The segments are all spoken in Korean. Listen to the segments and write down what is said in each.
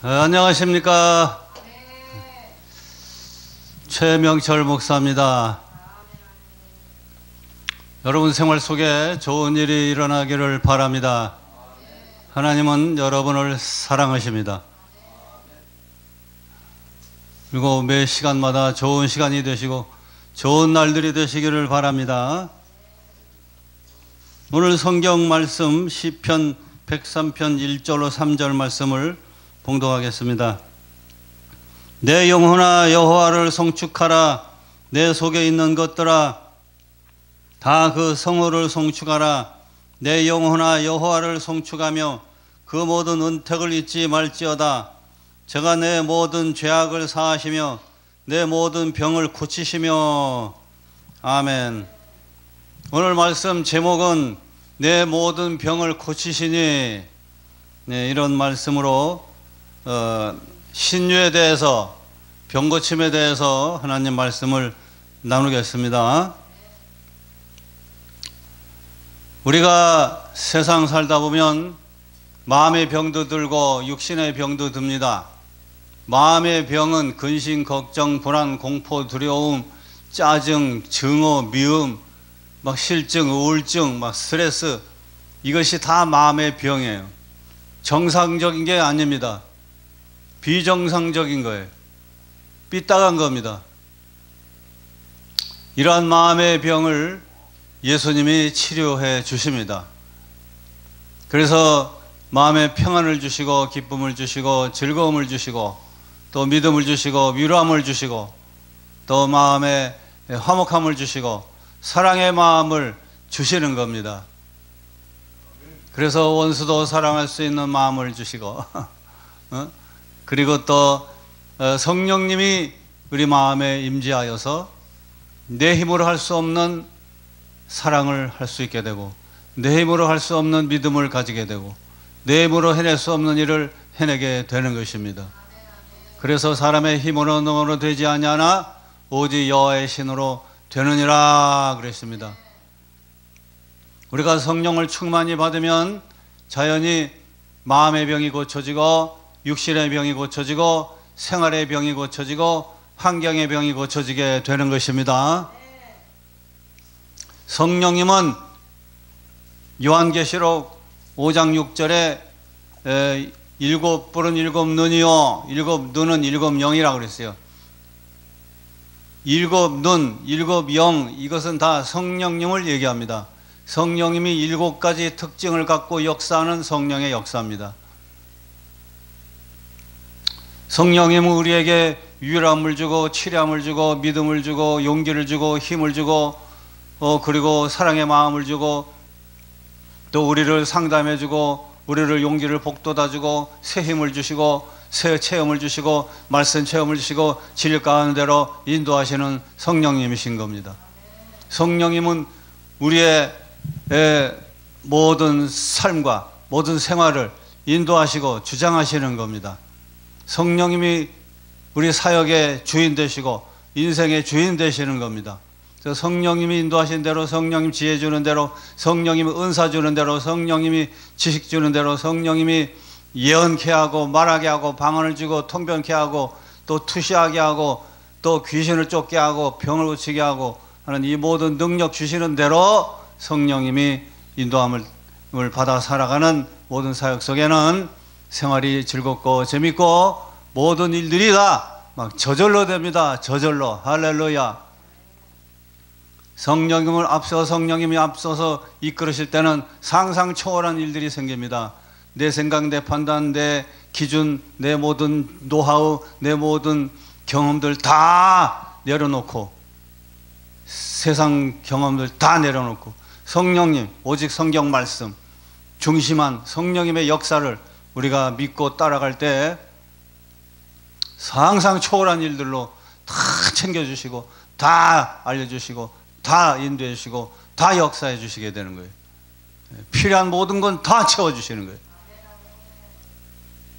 안녕하십니까. 최명철 목사입니다. 여러분 생활 속에 좋은 일이 일어나기를 바랍니다. 하나님은 여러분을 사랑하십니다. 그리고 매 시간마다 좋은 시간이 되시고 좋은 날들이 되시기를 바랍니다. 오늘 성경 말씀 시편 103편 1절로 3절 말씀을 봉독하겠습니다. 내 영혼아 여호와를 송축하라. 내 속에 있는 것들아 다 그 성호를 송축하라. 내 영혼아 여호와를 송축하며 그 모든 은택을 잊지 말지어다. 저가 내 모든 죄악을 사하시며 내 모든 병을 고치시며. 아멘. 오늘 말씀 제목은 내 모든 병을 고치시니, 이런 말씀으로 신유에 대해서, 병고침에 대해서 하나님 말씀을 나누겠습니다. 우리가 세상 살다 보면 마음의 병도 들고 육신의 병도 듭니다. 마음의 병은 근심, 걱정, 불안, 공포, 두려움, 짜증, 증오, 미움, 막 실증, 우울증, 막 스트레스, 이것이 다 마음의 병이에요. 정상적인 게 아닙니다. 비정상적인 거예요. 삐딱한 겁니다. 이러한 마음의 병을 예수님이 치료해 주십니다. 그래서 마음에 평안을 주시고 기쁨을 주시고 즐거움을 주시고 또 믿음을 주시고 위로함을 주시고 또 마음에 화목함을 주시고 사랑의 마음을 주시는 겁니다. 그래서 원수도 사랑할 수 있는 마음을 주시고 그리고 또 성령님이 우리 마음에 임재하여서 내 힘으로 할 수 없는 사랑을 할 수 있게 되고 내 힘으로 할 수 없는 믿음을 가지게 되고 내 힘으로 해낼 수 없는 일을 해내게 되는 것입니다. 그래서 사람의 힘으로 능으로 되지 아니하나 오직 여호와의 신으로 되느니라 그랬습니다. 우리가 성령을 충만히 받으면 자연히 마음의 병이 고쳐지고 육신의 병이 고쳐지고 생활의 병이 고쳐지고 환경의 병이 고쳐지게 되는 것입니다. 성령님은 요한계시록 5장 6절에 일곱 뿔은 일곱 눈이요 일곱 눈은 일곱 영이라고 그랬어요. 일곱 눈, 일곱 영, 이것은 다 성령님을 얘기합니다. 성령님이 일곱 가지 특징을 갖고 역사하는 성령의 역사입니다. 성령님은 우리에게 유일함을 주고 치료함을 주고 믿음을 주고 용기를 주고 힘을 주고 그리고 사랑의 마음을 주고 또 우리를 상담해 주고 우리를 용기를 북돋아 주고 새 힘을 주시고 새 체험을 주시고 말씀 체험을 주시고 질 가운데로 인도하시는 성령님이신 겁니다. 성령님은 우리의 모든 삶과 모든 생활을 인도하시고 주장하시는 겁니다. 성령님이 우리 사역의 주인 되시고 인생의 주인 되시는 겁니다. 성령님이 인도하신 대로, 성령님 지혜 주는 대로, 성령님이 은사 주는 대로, 성령님이 지식 주는 대로, 성령님이 예언케 하고 말하게 하고 방언을 주고 통변케 하고 또 투시하게 하고 또 귀신을 쫓게 하고 병을 고치게 하고 하는 이 모든 능력 주시는 대로 성령님이 인도함을 받아 살아가는 모든 사역 속에는 생활이 즐겁고 재밌고 모든 일들이 다 막 저절로 됩니다. 저절로. 할렐루야. 성령님이 앞서서 이끌으실 때는 상상 초월한 일들이 생깁니다. 내 생각, 내 판단, 내 기준, 내 모든 노하우, 내 모든 경험들 다 내려놓고 세상 경험들 다 내려놓고 성령님, 오직 성경 말씀 중심한 성령님의 역사를 우리가 믿고 따라갈 때 상상 초월한 일들로 다 챙겨주시고 다 알려주시고 다 인도해 주시고 다 역사해 주시게 되는 거예요. 필요한 모든 건 다 채워주시는 거예요.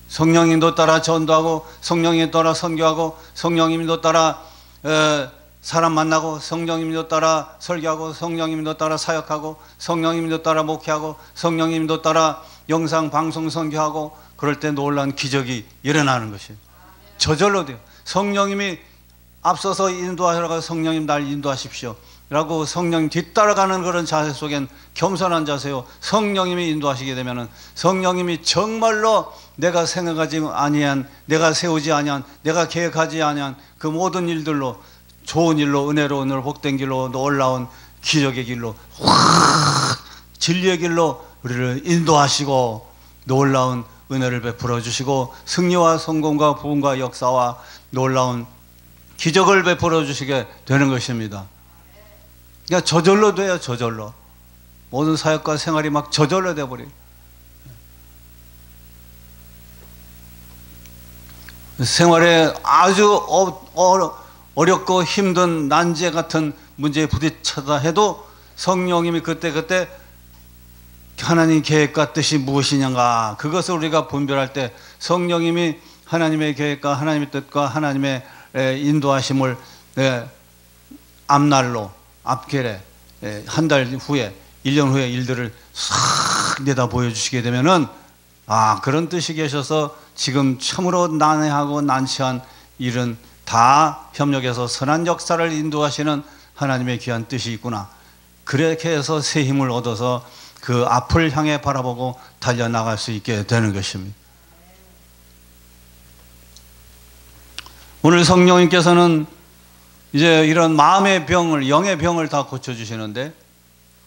성령님도 따라 전도하고 성령님도 따라 선교하고 성령님도 따라 사람 만나고 성령님도 따라 설교하고 성령님도 따라 사역하고 성령님도 따라 목회하고 성령님도 따라 영상 방송 선교하고 그럴 때 놀라운 기적이 일어나는 것이에요. 저절로 돼요. 성령님이 앞서서 인도하라고, 성령님 날 인도하십시오 라고 성령님 뒤따라가는 그런 자세 속엔 겸손한 자세요. 성령님이 인도하시게 되면은 성령님이 정말로 내가 생각하지 아니한, 내가 세우지 아니한, 내가 계획하지 아니한 그 모든 일들로, 좋은 일로, 은혜로운 일로, 복된 길로, 놀라운 기적의 길로, 확 진리의 길로 우리를 인도하시고 놀라운 은혜를 베풀어 주시고 승리와 성공과 부흥과 역사와 놀라운 기적을 베풀어 주시게 되는 것입니다. 그러니까 저절로 돼요. 저절로. 모든 사역과 생활이 막 저절로 돼버려요. 생활에 아주 어렵고 힘든 난제 같은 문제에 부딪혀다 해도 성령님이 그때 하나님 계획과 뜻이 무엇이냐가, 그것을 우리가 분별할 때 성령님이 하나님의 계획과 하나님의 뜻과 하나님의 인도하심을 앞날로, 앞결에 한 달 후에, 1년 후에 일들을 싹 내다 보여주시게 되면은, 아, 그런 뜻이 계셔서 지금 참으로 난해하고 난처한 일은 다 협력해서 선한 역사를 인도하시는 하나님의 귀한 뜻이 있구나. 그렇게 해서 새 힘을 얻어서 그 앞을 향해 바라보고 달려나갈 수 있게 되는 것입니다. 오늘 성령님께서는 이제 이런 마음의 병을, 영의 병을 다 고쳐주시는데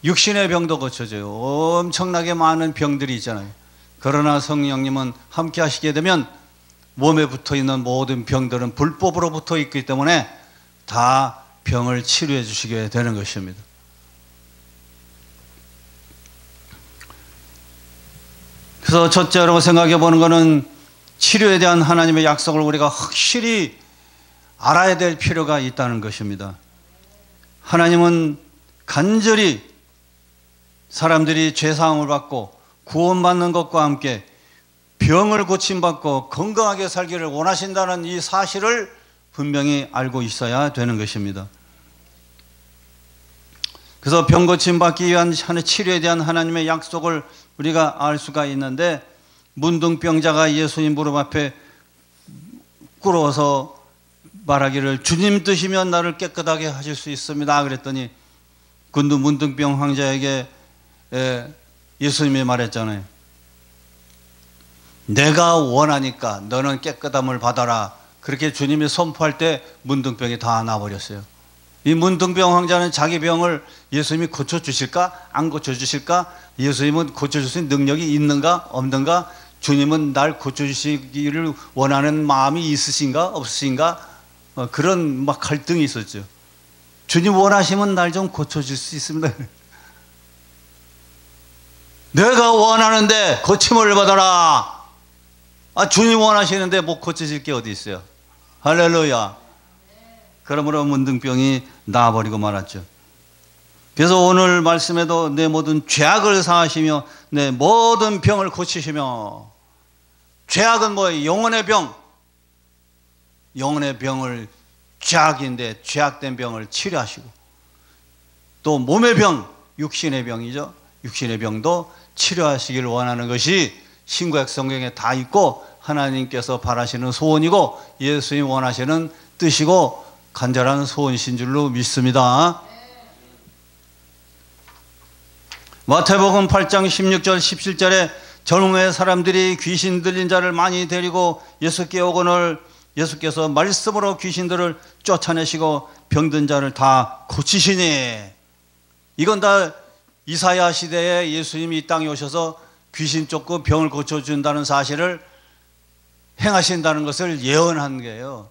육신의 병도 고쳐줘요. 엄청나게 많은 병들이 있잖아요. 그러나 성령님은 함께 하시게 되면 몸에 붙어있는 모든 병들은 불법으로 붙어 있기 때문에 다 병을 치료해 주시게 되는 것입니다. 그래서 첫째로 생각해 보는 것은 치료에 대한 하나님의 약속을 우리가 확실히 알아야 될 필요가 있다는 것입니다. 하나님은 간절히 사람들이 죄사함을 받고 구원받는 것과 함께 병을 고침받고 건강하게 살기를 원하신다는 이 사실을 분명히 알고 있어야 되는 것입니다. 그래서 병 고침받기 위한 치료에 대한 하나님의 약속을 우리가 알 수가 있는데, 문둥병자가 예수님 무릎 앞에 꿇어서 말하기를 주님 뜻이면 나를 깨끗하게 하실 수 있습니다 그랬더니 문둥병 황자에게 예수님이 말했잖아요. 내가 원하니까 너는 깨끗함을 받아라. 그렇게 주님이 선포할 때 문둥병이 다 나버렸어요. 이 문둥병 황자는 자기 병을 예수님이 고쳐주실까? 안 고쳐주실까? 예수님은 고쳐줄 수 있는 능력이 있는가? 없는가? 주님은 날 고쳐주시기를 원하는 마음이 있으신가? 없으신가? 그런 막 갈등이 있었죠. 주님 원하시면 날 좀 고쳐줄 수 있습니다. 내가 원하는데 고침을 받아라. 아, 주님 원하시는데 못 고쳐질 게 어디 있어요. 할렐루야. 그러므로 문둥병이 나아버리고 말았죠. 그래서 오늘 말씀에도 내 모든 죄악을 사하시며 내 모든 병을 고치시며, 죄악은 뭐예요? 영혼의 병. 영혼의 병을, 죄악인데 죄악된 병을 치료하시고, 또 몸의 병, 육신의 병이죠. 육신의 병도 치료하시길 원하는 것이 신구약 성경에 다 있고 하나님께서 바라시는 소원이고 예수님 원하시는 뜻이고 간절한 소원이신 줄로 믿습니다. 마태복음 8장 16절 17절에 젊은 사람들이 귀신 들린 자를 많이 데리고 예수께 오거늘 예수께서 말씀으로 귀신들을 쫓아내시고 병든 자를 다 고치시니, 이건 다 이사야 시대에 예수님이 이 땅에 오셔서 귀신 쫓고 병을 고쳐준다는 사실을 행하신다는 것을 예언한 거예요.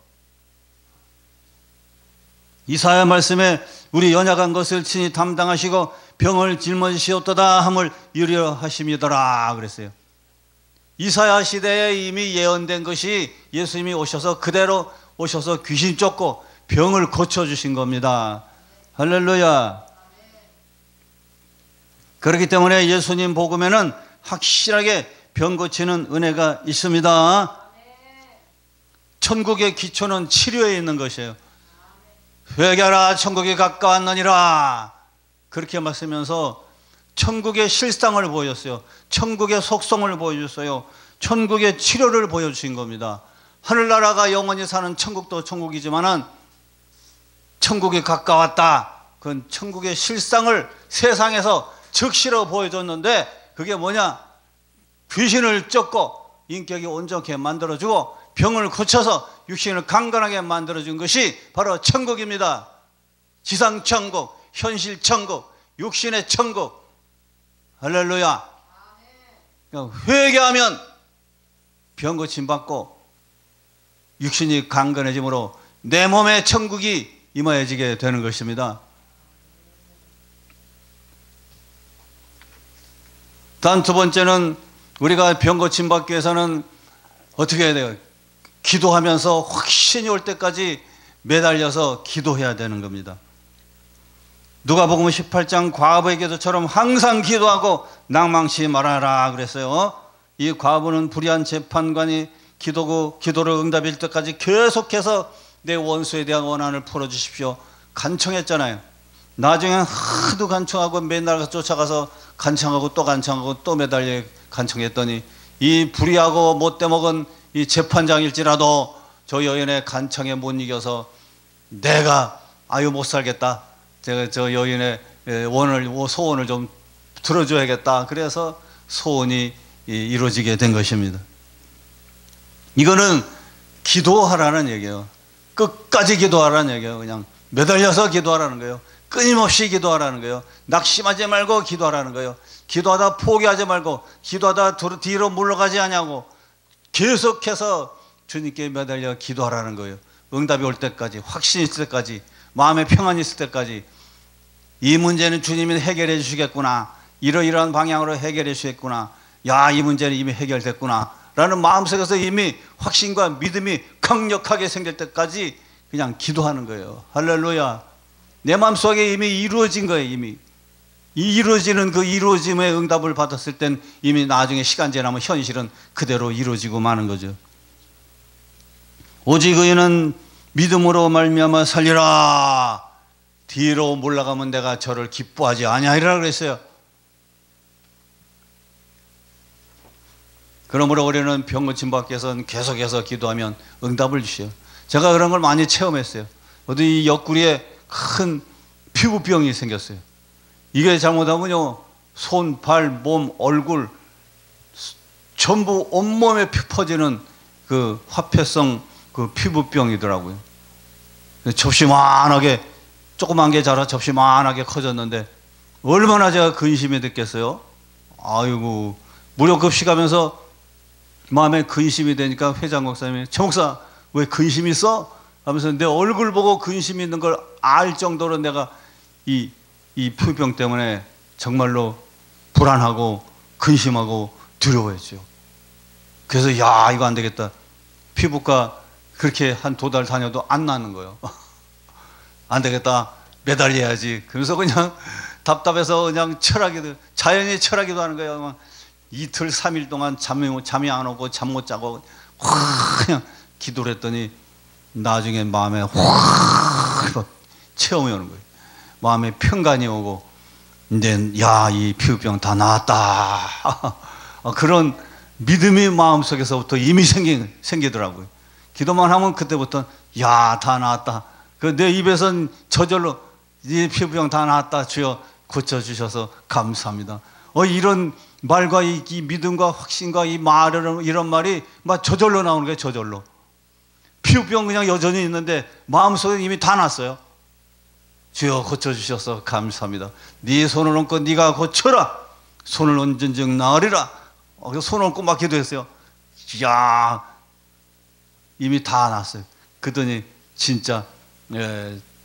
이사야 말씀에 우리 연약한 것을 친히 담당하시고 병을 짊어지시옵도다 함을 이루려 하심이더라 그랬어요. 이사야 시대에 이미 예언된 것이 예수님이 오셔서 그대로 오셔서 귀신 쫓고 병을 고쳐주신 겁니다. 할렐루야. 그렇기 때문에 예수님 복음에는 확실하게 병 고치는 은혜가 있습니다. 천국의 기초는 치료에 있는 것이에요. 회개하라 천국이 가까웠느니라 그렇게 말씀하면서 천국의 실상을 보여줬어요. 천국의 속성을 보여줬어요. 천국의 치료를 보여주신 겁니다. 하늘나라가 영원히 사는 천국도 천국이지만은 천국이 가까웠다. 그건 천국의 실상을 세상에서 즉시로 보여줬는데 그게 뭐냐? 귀신을 쫓고 인격이 온전케 만들어주고 병을 고쳐서 육신을 강건하게 만들어준 것이 바로 천국입니다. 지상천국, 현실천국, 육신의 천국. 할렐루야. 그러니까 회개하면 병 고침받고 육신이 강건해짐으로 내 몸에 천국이 임하여지게 되는 것입니다. 단 두 번째는 우리가 병 고침받기 위해서는 어떻게 해야 돼요? 기도하면서 확신이 올 때까지 매달려서 기도해야 되는 겁니다. 누가복음 18장 과부의 기도처럼 항상 기도하고 낭망치 말아라 그랬어요. 이 과부는 불의한 재판관이 기도를 응답일 때까지 계속해서 내 원수에 대한 원한을 풀어주십시오 간청했잖아요. 나중엔 하도 간청하고 맨날 쫓아가서 간청하고 또 간청하고 또 매달려 간청했더니 이 불의하고 못돼먹은 이 재판장일지라도 저 여인의 간청에 못 이겨서 내가 아유 못 살겠다. 제가 저 여인의 소원을 좀 들어줘야겠다. 그래서 소원이 이루어지게 된 것입니다. 이거는 기도하라는 얘기예요. 끝까지 기도하라는 얘기예요. 그냥 매달려서 기도하라는 거예요. 끊임없이 기도하라는 거예요. 낙심하지 말고 기도하라는 거예요. 기도하다 포기하지 말고 기도하다 뒤로 물러가지 않냐고 계속해서 주님께 매달려 기도하라는 거예요. 응답이 올 때까지, 확신이 있을 때까지, 마음에 평안이 있을 때까지 이 문제는 주님이 해결해 주시겠구나. 이러이러한 방향으로 해결해 주시겠구나. 야, 이 문제는 이미 해결됐구나 라는 마음속에서 이미 확신과 믿음이 강력하게 생길 때까지 그냥 기도하는 거예요. 할렐루야. 내 마음속에 이미 이루어진 거예요. 이미 이루어지는 그 이루어짐의 응답을 받았을 땐 이미 나중에 시간 지나면 현실은 그대로 이루어지고 마는 거죠. 오직 의인은 믿음으로 말미암아 살리라. 뒤로 몰라가면 내가 저를 기뻐하지 아니하리라 그랬어요. 그러므로 우리는 병 고침 받기 위해서는 계속해서 기도하면 응답을 주셔요. 제가 그런 걸 많이 체험했어요. 어디 이 옆구리에 큰 피부병이 생겼어요. 이게 잘못하면요, 손, 발, 몸, 얼굴 전부 온몸에 퍼지는 그 화폐성 그 피부병이더라고요. 접시만하게, 조그만 게 자라 접시만하게 커졌는데 얼마나 제가 근심이 됐겠어요. 아이고, 무료 급식하면서 마음에 근심이 되니까 회장 목사님이 저 목사 왜 근심이 있어? 하면서 내 얼굴 보고 근심이 있는 걸 알 정도로 내가 이 피부병 때문에 정말로 불안하고 근심하고 두려워했죠. 그래서 야, 이거 안 되겠다. 피부과 그렇게 한 2달 다녀도 안 나는 거예요. 안 되겠다. 매달려야지. 그래서 그냥 답답해서 그냥 자연히 철하기도 하는 거예요. 이틀 3일 동안 잠이 안 오고 잠 못 자고 그냥 기도를 했더니 나중에 마음에 확 체험이 오는 거예요. 마음에 평간이 오고 이제 야, 이 피부병 다 나았다. 그런 믿음이 마음속에서부터 이미 생기더라고요. 기도만 하면 그때부터 야, 다 나았다. 내 입에선 저절로 이 피부병 다 나았다. 주여 고쳐주셔서 감사합니다. 이런 말과 이 믿음과 확신과 이 말을, 이런 말이 막 저절로 나오는 거예요. 저절로. 피부병 그냥 여전히 있는데 마음속에 이미 다 났어요. 주여 고쳐주셔서 감사합니다. 네 손을 얹고 네가 고쳐라. 손을 얹은 즉 나으리라. 손을 얹고 막 기도했어요. 야, 이미 다 났어요. 그러더니 진짜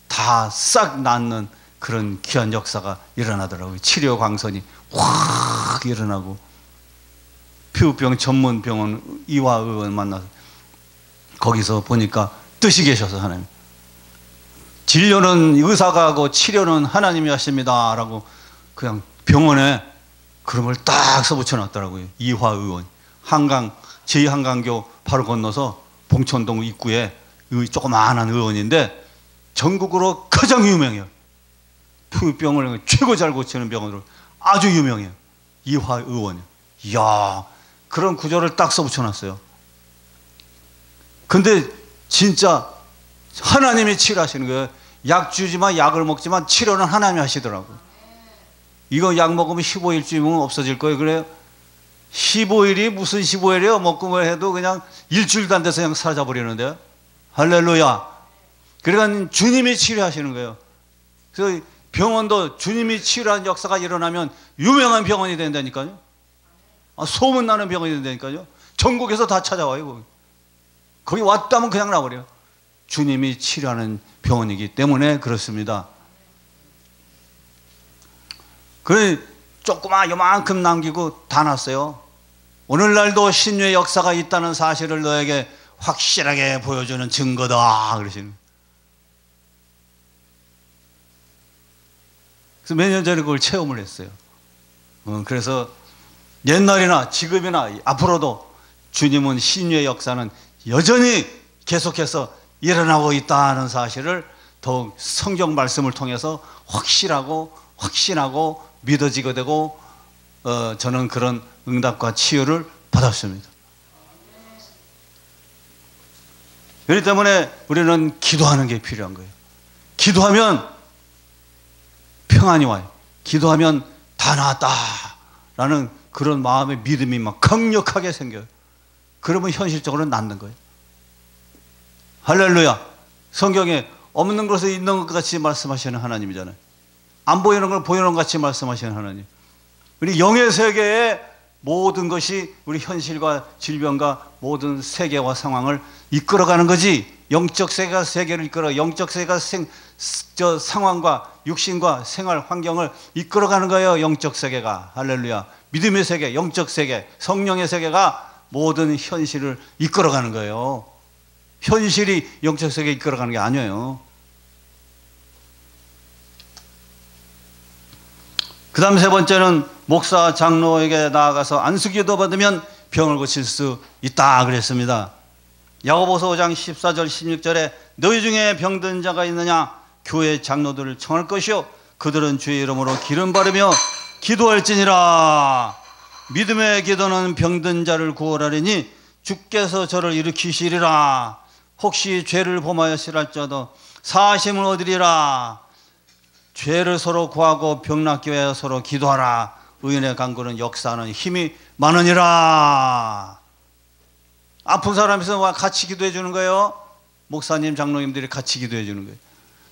다 싹 낫는 그런 귀한 역사가 일어나더라고요. 치료 광선이 확 일어나고 피부병 전문 병원 이화의원 만나서 거기서 보니까 뜻이 계셔서 하나님, 진료는 의사가 하고 치료는 하나님이 하십니다 라고 그냥 병원에 그런 걸 딱 써붙여 놨더라고요. 이화의원. 제2한강교 바로 건너서 봉천동 입구에 조그마한 의원인데 전국으로 가장 유명해요. 피부병을 최고 잘 고치는 병원으로 아주 유명해요. 이화의원이요. 이야, 그런 구절을 딱 써붙여놨어요. 근데 진짜 하나님이 치료하시는 거예요. 약 주지만, 약을 먹지만 치료는 하나님이 하시더라고요. 이거 약 먹으면 15일쯤이면 없어질 거예요. 그래요? 15일이 무슨 15일이에요? 먹고 뭐 해도 그냥 일주일도 안 돼서 그냥 사라져버리는데요. 할렐루야. 그러니까 주님이 치료하시는 거예요. 그래서 병원도 주님이 치료하는 역사가 일어나면 유명한 병원이 된다니까요. 소문나는 병원이 된다니까요. 전국에서 다 찾아와요. 거기 왔다면 그냥 나버려요. 주님이 치료하는 병원이기 때문에 그렇습니다. 그래 조그마 요만큼 남기고 다 났어요. 오늘날도 신유의 역사가 있다는 사실을 너에게 확실하게 보여주는 증거다 그러시는. 그래서 몇 년 전에 그걸 체험을 했어요. 그래서 옛날이나 지금이나 앞으로도 주님은 신유의 역사는 여전히 계속해서 일어나고 있다는 사실을 더욱 성경 말씀을 통해서 확신하고 믿어지게 되고 저는 그런 응답과 치유를 받았습니다. 그렇기 때문에 우리는 기도하는 게 필요한 거예요. 기도하면 평안이 와요. 기도하면 다 나았다라는 그런 마음의 믿음이 막 강력하게 생겨요. 그러면 현실적으로 낫는 거예요. 할렐루야. 성경에 없는 것을 있는 것 같이 말씀하시는 하나님이잖아요. 안 보이는 걸 보이는 것 같이 말씀하시는 하나님. 우리 영의 세계에 모든 것이 우리 현실과 질병과 모든 세계와 상황을 이끌어가는 거지. 영적 세계가 세계를 이끌어, 영적 세계가 상황과 육신과 생활 환경을 이끌어가는 거예요. 영적 세계가. 할렐루야. 믿음의 세계, 영적 세계, 성령의 세계가 모든 현실을 이끌어가는 거예요. 현실이 영적 세계에 이끌어가는 게 아니에요. 그 다음 세 번째는 목사 장로에게 나아가서 안수기도 받으면 병을 고칠 수 있다 그랬습니다. 야고보서 5장 14절 16절에 너희 중에 병든 자가 있느냐 교회 장로들을 청할 것이요 그들은 주의 이름으로 기름 바르며 기도할지니라. 믿음의 기도는 병든 자를 구원하리니 주께서 저를 일으키시리라. 혹시 죄를 범하였을지라도 사하심을 얻으리라. 죄를 서로 구하고 병낫게 서로 기도하라. 의인의 간구는 역사하는 힘이 많으니라. 아픈 사람이 있으면 같이 기도해 주는 거예요. 목사님 장로님들이 같이 기도해 주는 거예요.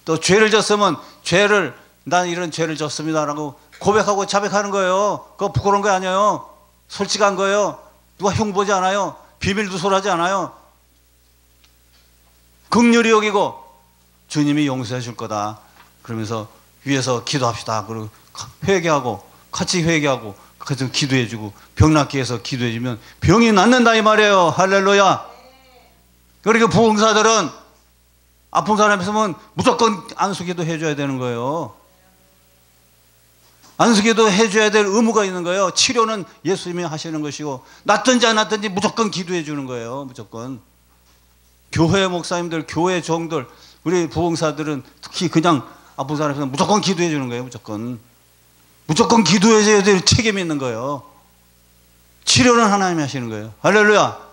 또 죄를 졌으면 죄를 난 이런 죄를 졌습니다라고 고백하고 자백하는 거예요. 그거 부끄러운 거 아니에요. 솔직한 거예요. 누가 흉보지 않아요. 비밀 누설하지 않아요. 긍휼히 여기고 주님이 용서해 줄 거다. 그러면서 위에서 기도합시다. 그리고 회개하고 같이 회개하고 같이 기도해 주고 병 낫게 해서 기도해 주면 병이 낫는다 이 말이에요. 할렐루야. 그러니까 부흥사들은 아픈 사람 있으면 무조건 안수기도 해줘야 되는 거예요. 안수기도 해줘야 될 의무가 있는 거예요. 치료는 예수님이 하시는 것이고 낫든지 안 낫든지 무조건 기도해 주는 거예요. 무조건. 교회 목사님들, 교회 종들, 우리 부흥사들은 특히 그냥 아픈 사람 있으면 무조건 기도해 주는 거예요. 무조건 기도해 줘야 될 책임이 있는 거예요. 치료는 하나님이 하시는 거예요. 할렐루야.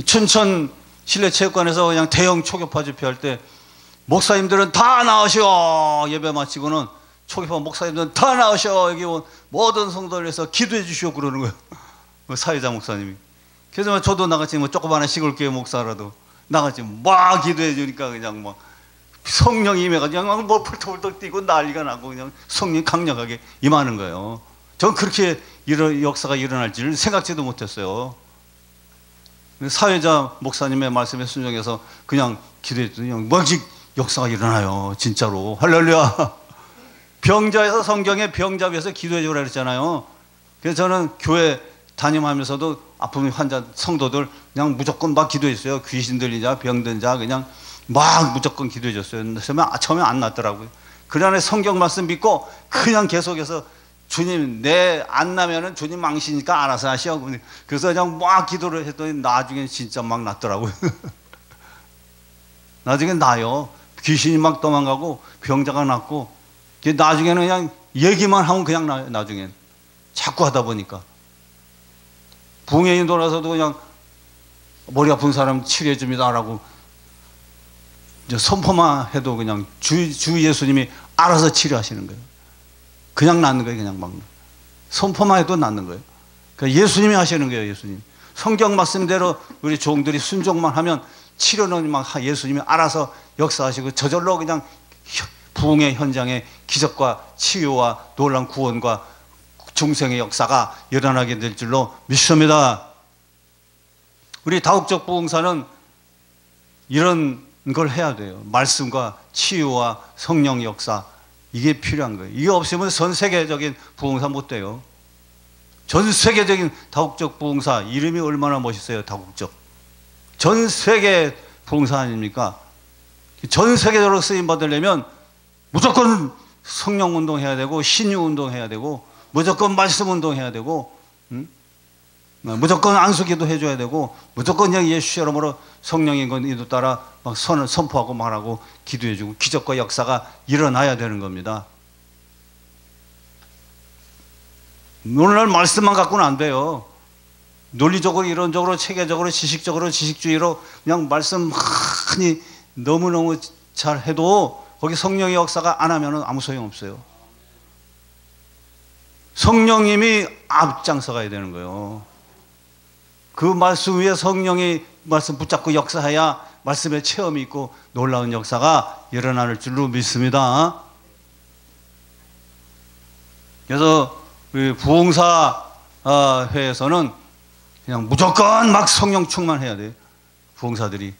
춘천 실내체육관에서 그냥 대형 초교파 집회할 때 목사님들은 다 나오시오. 예배 마치고는 초교파 목사님들은 다 나오시오. 여기 온 모든 성도를 위해서 기도해 주시오 그러는 거예요. 사회자 목사님이. 그래서 저도 나같이 조그마한 시골교회 목사라도 나같이 막 기도해 주니까 그냥 막 성령이 임해가지고 그냥 뭐 펄떡펄떡 뛰고 난리가 나고 그냥 성령이 강력하게 임하는 거예요. 전 그렇게 이런 역사가 일어날 줄 생각지도 못했어요. 사회자 목사님의 말씀에 순종해서 그냥 기도했더니 그냥 멋직 역사가 일어나요. 진짜로. 할렐루야. 병자에서 성경에 병자 위해서 기도해 주라 그랬잖아요. 그래서 저는 교회 담임하면서도 아픈 환자 성도들 그냥 무조건 막 기도했어요. 귀신 들린 자, 병든 자 그냥 막 무조건 기도해 줬어요. 처음에 안 낫더라고요. 그날에 성경 말씀 믿고 그냥 계속해서 주님 내 안 나면은 주님 망치니까 알아서 하시오. 그래서 그냥 막 기도를 했더니 나중에 진짜 막 낫더라고요. 나중에 나요. 귀신이 막 도망가고 병자가 낫고, 나중에는 그냥 얘기만 하면 그냥 나중엔 자꾸 하다 보니까 부흥회인 돌아서도 그냥 머리 아픈 사람 치료해 줍니다라고 이제 선포만 해도 그냥 주 예수님이 알아서 치료하시는 거예요. 그냥 낫는 거예요. 그냥 막 선포만 해도 낫는 거예요. 그러니까 예수님이 하시는 거예요. 예수님. 성경 말씀대로 우리 종들이 순종만 하면 치료는 막 예수님이 알아서 역사하시고 저절로 그냥 부흥의 현장에 기적과 치유와 놀라운 구원과 중생의 역사가 일어나게 될 줄로 믿습니다. 우리 다국적 부흥사는 이런 걸 해야 돼요. 말씀과 치유와 성령 역사, 이게 필요한 거예요. 이게 없으면 전 세계적인 부흥사 못 돼요. 전 세계적인 다국적 부흥사, 이름이 얼마나 멋있어요. 다국적. 전 세계 부흥사 아닙니까? 전 세계적으로 쓰임 받으려면 무조건 성령 운동해야 되고, 신유 운동해야 되고, 무조건 말씀 운동해야 되고, 무조건 안수기도 해줘야 되고, 무조건 그냥 예수 이름으로 성령인 건 이도 따라 막 선포하고 말하고 기도해주고 기적과 역사가 일어나야 되는 겁니다. 오늘날 말씀만 갖고는 안 돼요. 논리적으로, 이론적으로, 체계적으로, 지식적으로, 지식주의로 그냥 말씀 많이 너무너무 잘 해도 거기 성령의 역사가 안 하면 아무 소용없어요. 성령님이 앞장서 가야 되는 거예요. 그 말씀 위에 성령이 말씀 붙잡고 역사해야 말씀의 체험이 있고 놀라운 역사가 일어날 줄로 믿습니다. 그래서 부흥사 회에서는 그냥 무조건 막 성령 충만해야 돼요. 부흥사들이.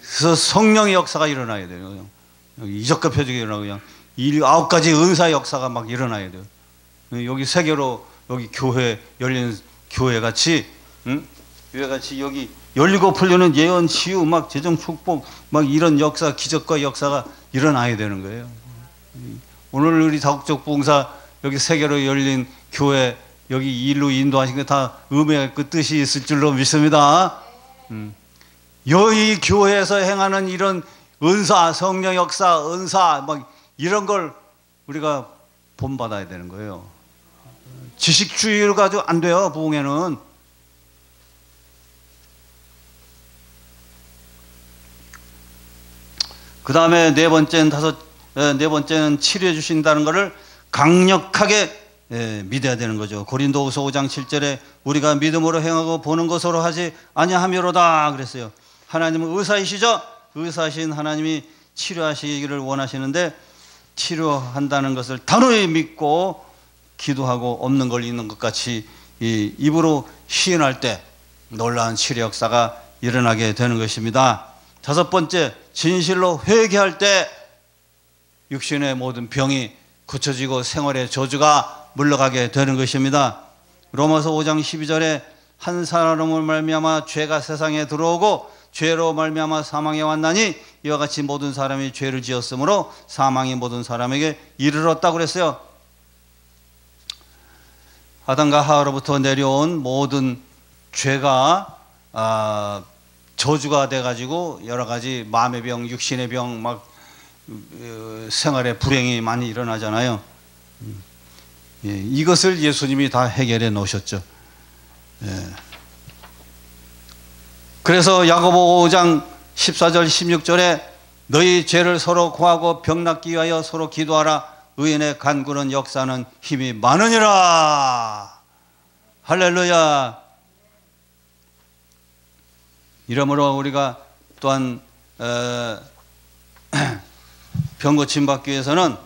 그래서 성령의 역사가 일어나야 돼요. 이적과 표적이 일어나고 그냥 9가지 은사의 역사가 막 일어나야 돼요. 여기 세계로 여기 교회 열린 교회 같이, 교회 같이 여기 열리고 풀리는 예언, 치유, 막 재정 축복, 막 이런 역사, 기적과 역사가 일어나야 되는 거예요. 오늘 우리 다국적 부흥사 여기 세계로 열린 교회 여기 일로 인도하신 게 다 의미의 그 뜻이 있을 줄로 믿습니다. 여기 교회에서 행하는 이런 은사, 성령 역사, 은사 막 이런 걸 우리가 본받아야 되는 거예요. 지식주의를 가지고 안 돼요. 부흥회는. 그 다음에 네 번째는 치료해 주신다는 것을 강력하게 믿어야 되는 거죠. 고린도후서 5장 7절에 우리가 믿음으로 행하고 보는 것으로 하지 아니하미로다 그랬어요. 하나님은 의사이시죠. 의사신 하나님이 치료하시기를 원하시는데 치료한다는 것을 단호히 믿고 기도하고 없는 걸 있는 것 같이 입으로 시인할 때 놀라운 치료 역사가 일어나게 되는 것입니다. 5번째, 진실로 회개할 때 육신의 모든 병이 고쳐지고 생활의 저주가 물러가게 되는 것입니다. 로마서 5장 12절에 한 사람을 말미암아 죄가 세상에 들어오고 죄로 말미암아 사망에 왔나니 이와 같이 모든 사람이 죄를 지었으므로 사망이 모든 사람에게 이르렀다고 그랬어요. 아담과 하와로부터 내려온 모든 죄가 저주가 돼가지고 여러 가지 마음의 병, 육신의 병, 막 생활의 불행이 많이 일어나잖아요. 이것을 예수님이 다 해결해 놓으셨죠. 그래서 야고보 5장 14절 16절에 너희 죄를 서로 고하고 병 낫기 위하여 서로 기도하라. 의인의 간구는 역사는 힘이 많으니라. 할렐루야. 이러므로 우리가 또한 병 고침 받기 위해서는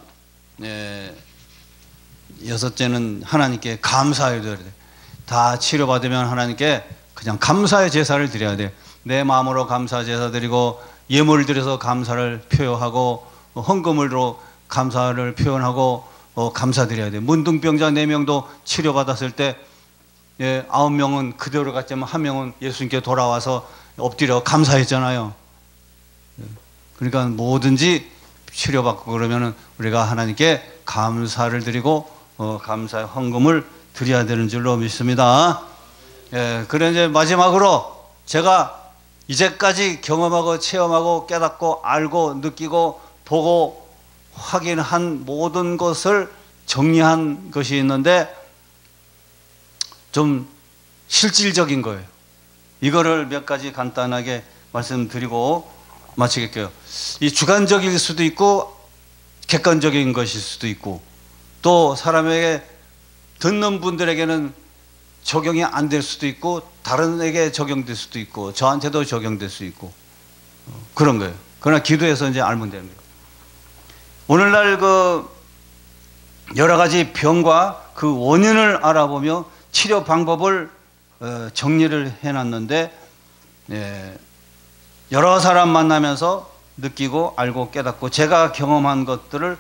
여섯째는 하나님께 감사해야 돼요. 다 치료받으면 하나님께 그냥 감사의 제사를 드려야 돼요. 내 마음으로 감사 제사 드리고 예물을 드려서 감사를 표현하고 헌금으로 감사를 표현하고 감사드려야 돼요. 문둥병자 4명도 치료받았을 때 9명은 그대로 갔지만 1명은 예수님께 돌아와서 엎드려 감사했잖아요. 그러니까 뭐든지 치료받고 그러면 우리가 하나님께 감사를 드리고 감사의 헌금을 드려야 되는 줄로 믿습니다. 그래 이제 마지막으로 제가 이제까지 경험하고 체험하고 깨닫고 알고 느끼고 보고 확인한 모든 것을 정리한 것이 있는데 좀 실질적인 거예요. 이거를 몇 가지 간단하게 말씀드리고 마치겠고요. 이 주관적일 수도 있고 객관적인 것일 수도 있고 또 사람에게 듣는 분들에게는 적용이 안 될 수도 있고 다른에게 적용될 수도 있고 저한테도 적용될 수 있고 그런 거예요. 그러나 기도해서 이제 알면 됩니다. 오늘날 그 여러 가지 병과 그 원인을 알아보며 치료 방법을 정리를 해놨는데 여러 사람 만나면서 느끼고 알고 깨닫고 제가 경험한 것들을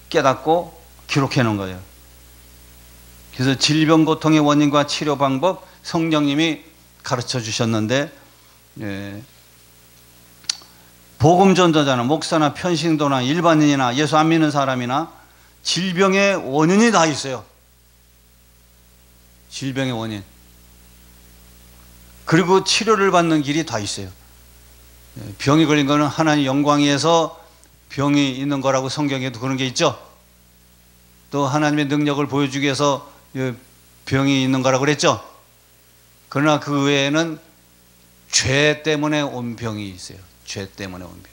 깨닫고 기록해 놓은 거예요. 그래서 질병 고통의 원인과 치료 방법 성령님이 가르쳐 주셨는데 복음 전도자나 목사나 편신도나 일반인이나 예수 안 믿는 사람이나 질병의 원인이 다 있어요. 질병의 원인. 그리고 치료를 받는 길이 다 있어요. 병이 걸린 거는 하나님 영광에서 병이 있는 거라고 성경에도 그런 게 있죠. 또 하나님의 능력을 보여주기 위해서 병이 있는 거라고 그랬죠. 그러나 그 외에는 죄 때문에 온 병이 있어요. 죄 때문에 온 병.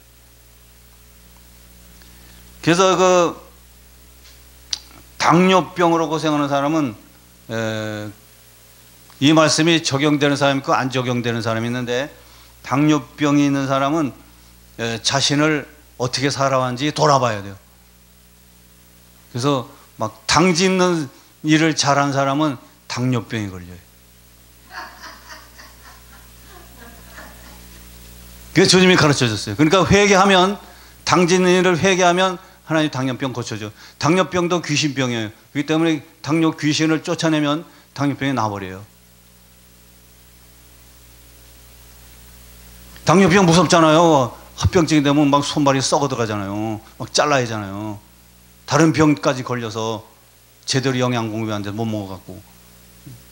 그래서 그 당뇨병으로 고생하는 사람은 이 말씀이 적용되는 사람이 있고 안 적용되는 사람이 있는데 당뇨병이 있는 사람은 자신을 어떻게 살아왔는지 돌아봐야 돼요. 그래서 막 당 짚는 일을 잘한 사람은 당뇨병이 걸려요. 그게 주님이 가르쳐 줬어요. 그러니까 회개하면 당 짚는 일을 회개하면 하나님 당뇨병 고쳐줘. 당뇨병도 귀신병이에요. 그렇기 때문에 당뇨 귀신을 쫓아내면 당뇨병이 나버려요. 당뇨병 무섭잖아요. 합병증이 되면 막 손발이 썩어 들어가잖아요. 막 잘라야 하잖아요. 다른 병까지 걸려서 제대로 영양 공급이 안 돼서 못 먹어갖고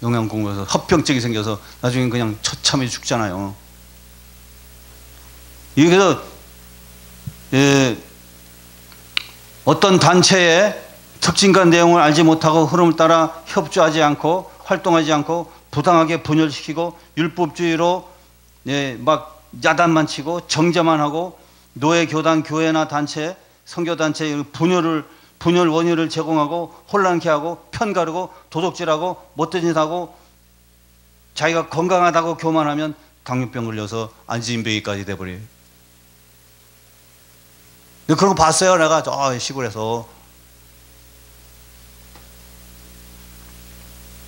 영양 공급에서 합병증이 생겨서 나중에 그냥 처참해 죽잖아요. 그래서 어떤 단체의 특징과 내용을 알지 못하고 흐름을 따라 협조하지 않고 활동하지 않고 부당하게 분열시키고 율법주의로 막 야단만 치고 정죄만 하고 노예 교단 교회나 단체 선교단체의 분열 원인을 제공하고 혼란케 하고 편가르고 도둑질하고 못된 짓 하고 자기가 건강하다고 교만하면 당뇨병 걸려서 안진병이까지 돼버려요. 그런 거 봤어요. 내가 저 시골에서.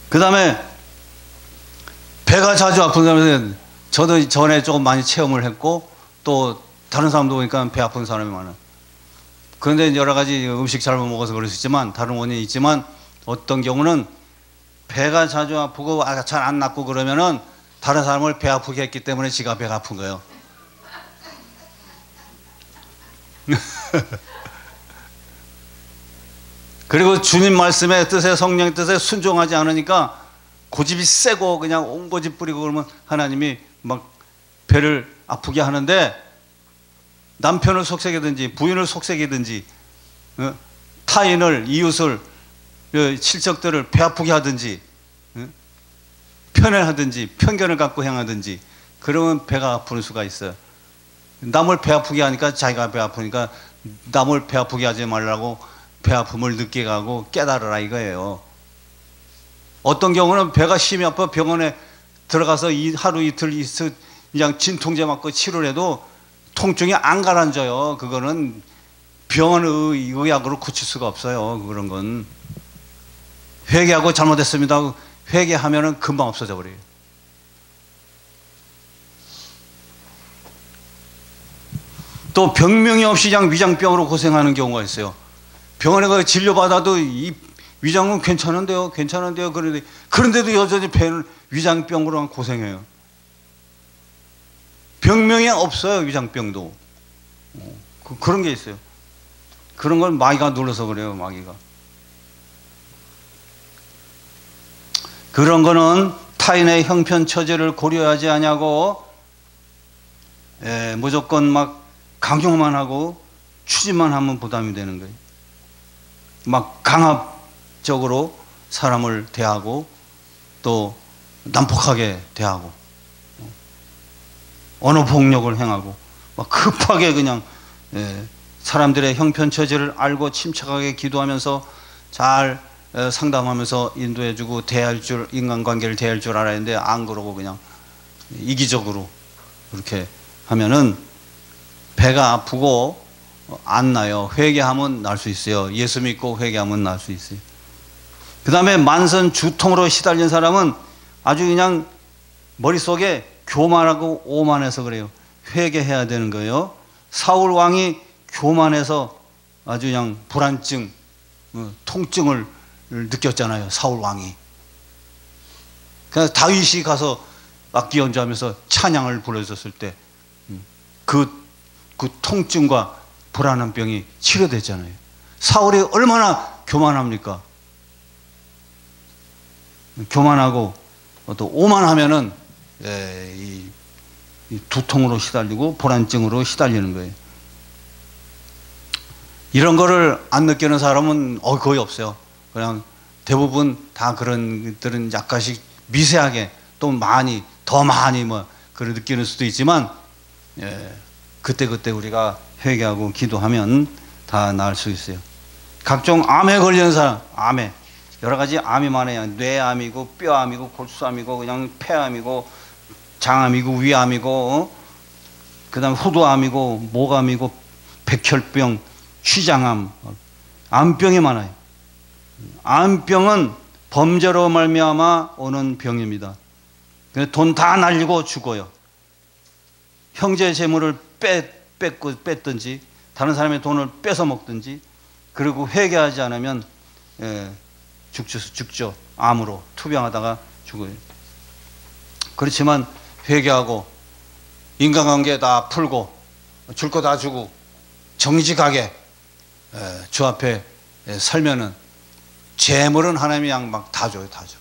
그 다음에 배가 자주 아픈 사람은 저도 전에 조금 많이 체험을 했고 또 다른 사람도 보니까 배 아픈 사람이 많아요. 그런데 여러 가지 음식 잘못 먹어서 그럴 수 있지만 다른 원인이 있지만 어떤 경우는 배가 자주 아프고 잘 안 낫고 그러면은 다른 사람을 배 아프게 했기 때문에 지가 배가 아픈 거예요. 그리고 주님 말씀의 뜻에 성령의 뜻에 순종하지 않으니까 고집이 세고 그냥 온 고집 부리고 그러면 하나님이 막 배를 아프게 하는데 남편을 속삭이든지 부인을 속삭이든지 타인을 이웃을 친척들을 배 아프게 하든지 편애하든지 편견을 갖고 행하든지 그러면 배가 아플 수가 있어요. 남을 배 아프게 하니까 자기가 배 아프니까 남을 배 아프게 하지 말라고 배 아픔을 늦게 가고 깨달으라 이거예요. 어떤 경우는 배가 심히 아파 병원에 들어가서 하루 이틀 그냥 진통제 맞고 치료를 해도 통증이 안 가라앉아요. 그거는 병원 의학으로 고칠 수가 없어요. 그런 건 회개하고 잘못했습니다. 회개하면은 금방 없어져 버려요. 또 병명이 없이 그냥 위장병으로 고생하는 경우가 있어요. 병원에 가서 진료받아도 이 위장은 괜찮은데요. 그런데도 여전히 배는 위장병으로만 고생해요. 병명이 없어요. 위장병도. 그런 게 있어요. 그런 걸 마귀가 눌러서 그래요. 마귀가. 그런 거는 타인의 형편 처지를 고려하지 않냐고 무조건 막 강요만 하고 추진만 하면 부담이 되는 거예요. 막 강압적으로 사람을 대하고 또 난폭하게 대하고 언어 폭력을 행하고 막 급하게 그냥 사람들의 형편처지를 알고 침착하게 기도하면서 잘 상담하면서 인도해주고 대할 줄, 인간관계를 대할 줄 알아야 하는데 안 그러고 그냥 이기적으로 그렇게 하면은 배가 아프고 안 나요. 회개하면 날 수 있어요. 예수 믿고 회개하면 날 수 있어요. 그 다음에 만선 주통으로 시달린 사람은 아주 그냥 머릿속에 교만하고 오만해서 그래요. 회개해야 되는 거예요. 사울 왕이 교만해서 아주 그냥 불안증, 통증을 느꼈잖아요. 사울 왕이. 그래서 다윗이 가서 악기 연주하면서 찬양을 불러줬을 때 그 통증과 불안한 병이 치료됐잖아요. 사울이 얼마나 교만합니까? 교만하고 또 오만하면은 이 두통으로 시달리고 불안증으로 시달리는 거예요. 이런 거를 안 느끼는 사람은 거의 없어요. 그냥 대부분 다 그런 것들은 약간씩 미세하게 또 많이 더 많이 뭐 그걸 느끼는 수도 있지만 그때그때 우리가 회개하고 기도하면 다 나을 수 있어요. 각종 암에 걸리는 사람, 암에 여러 가지 암이 많아요. 뇌암이고 뼈암이고 골수암이고 그냥 폐암이고 장암이고 위암이고 그 다음에 후두암이고 목암이고 백혈병, 췌장암, 암병이 많아요. 암병은 범죄로 말미암아 오는 병입니다. 돈 다 날리고 죽어요. 형제의 재물을 뺐든지 다른 사람의 돈을 뺏어 먹든지 그리고 회개하지 않으면 죽죠. 암으로 투병하다가 죽어요. 그렇지만 회개하고 인간관계 다 풀고 줄 거 다 주고 정직하게 주 앞에 살면은 재물은 하나님이 양 막 다 줘요. 다 줘.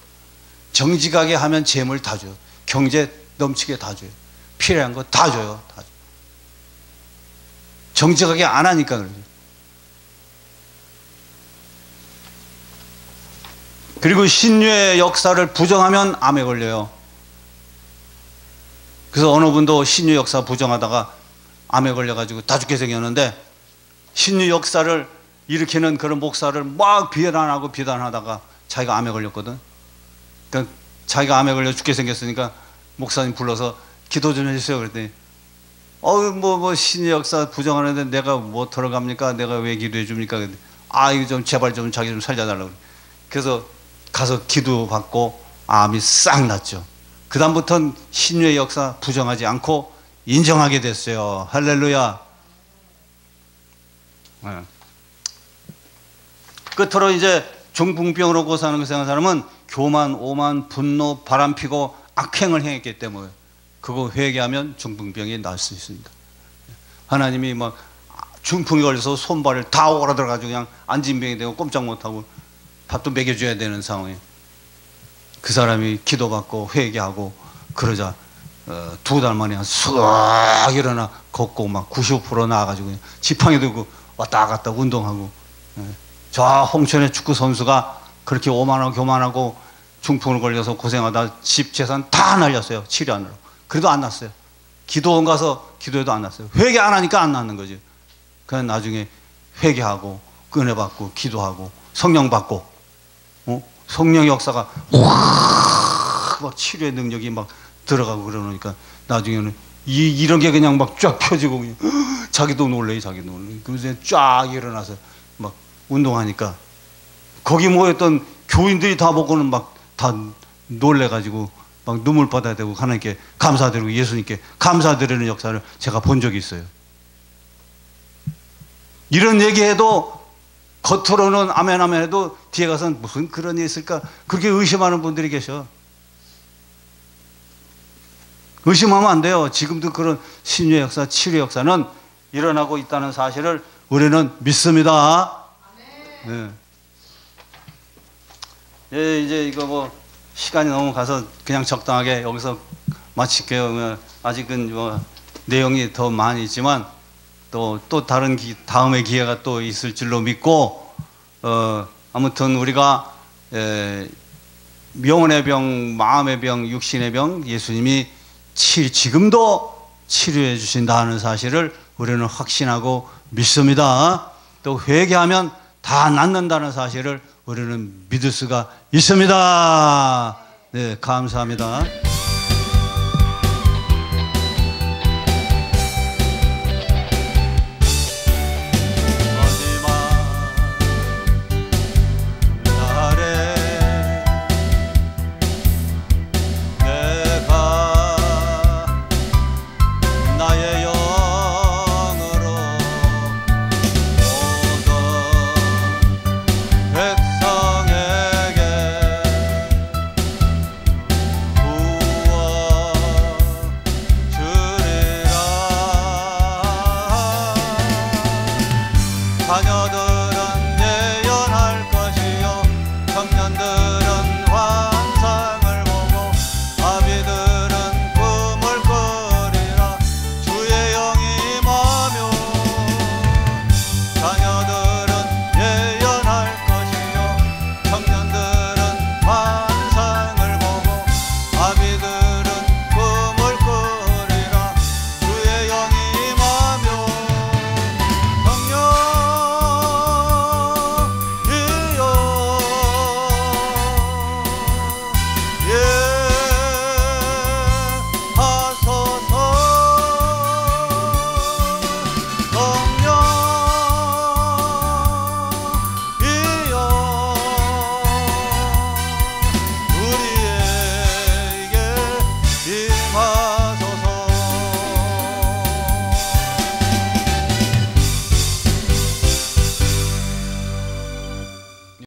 정직하게 하면 재물 다 줘요. 경제 넘치게 다 줘요. 필요한 거 다 줘요. 다 줘. 정직하게 안 하니까 그러죠. 그리고 신유의 역사를 부정하면 암에 걸려요. 그래서 어느 분도 신유 역사 부정하다가 암에 걸려가지고 다 죽게 생겼는데 신유 역사를 일으키는 그런 목사를 막 비난하다가 자기가 암에 걸렸거든. 그러니까 자기가 암에 걸려 죽게 생겼으니까 목사님 불러서 기도 좀 해주세요. 그랬더니 뭐 신유 역사 부정하는데 내가 뭐 들어갑니까? 내가 왜 기도해 줍니까? 이거 좀 제발 좀 자기 좀 살려달라고. 그래서 가서 기도 받고 암이 싹 났죠. 그 다음부터는 신유의 역사 부정하지 않고 인정하게 됐어요. 할렐루야. 끝으로 이제 중풍병으로 고사하는 사람은 교만, 오만, 분노, 바람피고 악행을 행했기 때문에 그거 회개하면 중풍병이 날 수 있습니다. 하나님이 막 중풍이 걸려서 손발을 다 오그라들어가지고 그냥 안진병이 되고 꼼짝 못하고 밥도 먹여줘야 되는 상황에 그 사람이 기도받고 회개하고 그러자 2달 만에 쑥 일어나 걷고 막 95% 나와가지고 그냥 지팡이 들고 왔다 갔다 운동하고. 저 홍천의 축구 선수가 그렇게 오만하고 교만하고 중풍을 걸려서 고생하다 집 재산 다 날렸어요. 치료하느라고. 그래도 안 났어요. 기도원 가서 기도해도 안 났어요. 회개 안 하니까 안 났는 거죠. 그냥 나중에 회개하고 은혜 받고 기도하고 성령 받고 성령 역사가 막 치료의 능력이 막 들어가고 그러니까 나중에는 이런 게 그냥 막 쫙 펴지고 그냥 자기도 놀래요. 자기도 놀래요. 그래서 쫙 일어나서 막 운동하니까 거기 모였던 교인들이 다 보고는 막 다 놀래가지고 막 눈물 받아야 되고 하나님께 감사드리고 예수님께 감사드리는 역사를 제가 본 적이 있어요. 이런 얘기해도 겉으로는 아멘 아멘 해도 뒤에 가서는 무슨 그런 일이 있을까 그렇게 의심하는 분들이 계셔. 의심하면 안 돼요. 지금도 그런 신유 역사, 치료 역사는 일어나고 있다는 사실을 우리는 믿습니다. 네. 이제 이거 뭐 시간이 너무 가서 그냥 적당하게 여기서 마칠게요. 아직은 뭐 내용이 더 많이 있지만 또 다른 다음의 기회가 또 있을 줄로 믿고 아무튼 우리가 영혼의 병, 마음의 병, 육신의 병 예수님이 지금도 치료해 주신다는 사실을 우리는 확신하고 믿습니다. 또 회개하면 다 낫는다는 사실을 우리는 믿을 수가 있습니다. 네, 감사합니다.